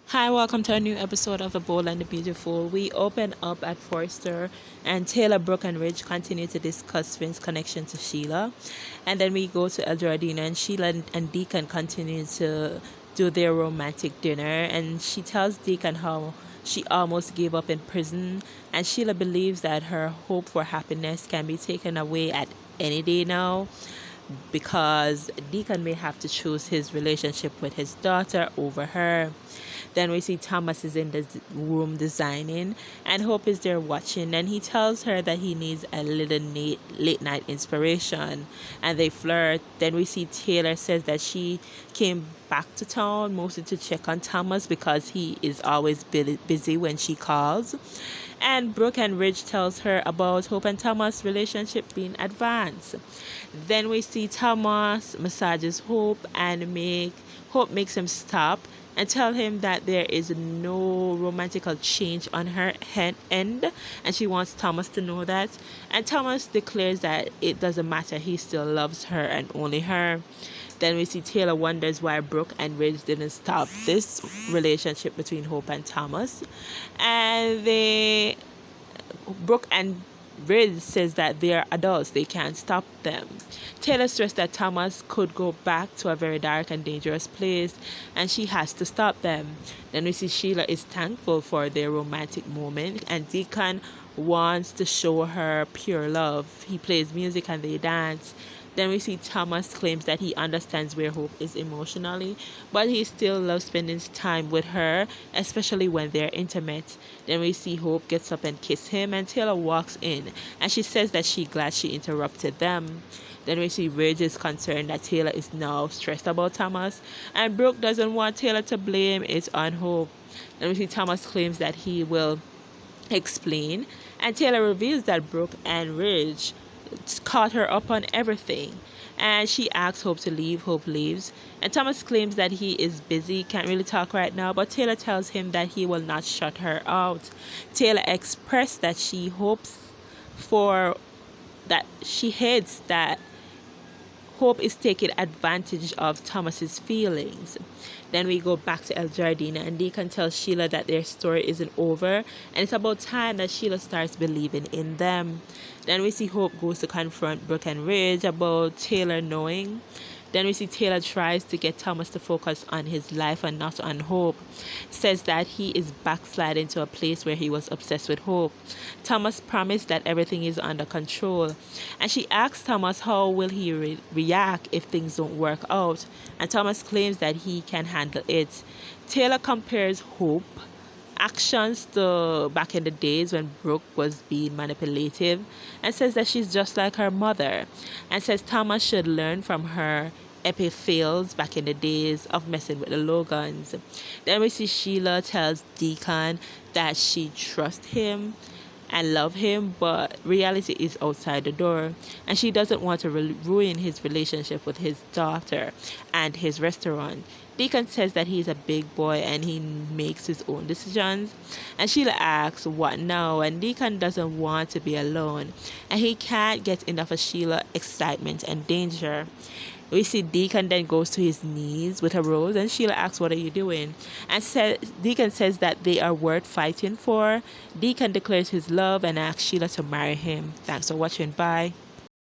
Hi, welcome to a new episode of The Bold and the Beautiful. We open up at Forrester, and Taylor, Brooke, and Ridge continue to discuss Finn's connection to Sheila. And then we go to El Jardino, and Sheila and Deacon continue to do their romantic dinner. And she tells Deacon how she almost gave up in prison, and Sheila believes that her hope for happiness can be taken away at any day now because Deacon may have to choose his relationship with his daughter over her. Then we see Thomas is in the room designing, and Hope is there watching, and he tells her that he needs a little late night inspiration, and they flirt. Then we see Taylor says that she came back to town mostly to check on Thomas because he is always busy when she calls. And Brooke and Ridge tells her about Hope and Thomas' relationship being advanced. Then we see Thomas massages Hope and Hope makes him stop and tell him that there is no romantical change on her end, and she wants Thomas to know that. And Thomas declares that it doesn't matter, he still loves her and only her. Then we see Taylor wonders why Brooke and Ridge didn't stop this relationship between Hope and Thomas. And Brooke and Ridge says that they are adults, they can't stop them. Taylor stressed that Thomas could go back to a very dark and dangerous place, and she has to stop them. Then we see Sheila is thankful for their romantic moment, and Deacon wants to show her pure love. He plays music and they dance. Then we see Thomas claims that he understands where Hope is emotionally, but he still loves spending time with her, especially when they're intimate. Then we see Hope gets up and kiss him, and Taylor walks in, and she says that she's glad she interrupted them. Then we see Ridge is concerned that Taylor is now stressed about Thomas, and Brooke doesn't want Taylor to blame it on Hope. Then we see Thomas claims that he will explain, and Taylor reveals that Brooke and Ridge caught her up on everything. And she asks Hope to leave. Hope leaves. And Thomas claims that he is busy, can't really talk right now, but Taylor tells him that he will not shut her out. Taylor expressed that she hopes for that she hates that Hope is taking advantage of Thomas's feelings. Then we go back to El Jardina, and Deacon tells Sheila that their story isn't over, and it's about time that Sheila starts believing in them. Then we see Hope goes to confront Brooke and Ridge about Taylor knowing. Then we see Taylor tries to get Thomas to focus on his life and not on Hope. Says that he is backsliding to a place where he was obsessed with Hope. Thomas promised that everything is under control. And she asks Thomas how will he react if things don't work out. And Thomas claims that he can handle it. Taylor compares Hope actions to back in the days when Brooke was being manipulative, and says that she's just like her mother, and says Thomas should learn from her epic fails back in the days of messing with the Logans. Then we see Sheila tells Deacon that she trusts him and love him, but reality is outside the door, and she doesn't want to ruin his relationship with his daughter and his restaurant. Deacon says that he's a big boy and he makes his own decisions, and Sheila asks what now, and Deacon doesn't want to be alone, and he can't get enough of Sheila's excitement and danger. We see Deacon then goes to his knees with a rose, and Sheila asks, "What are you doing?" And Deacon says that they are worth fighting for. Deacon declares his love and asks Sheila to marry him. Thanks for watching. Bye.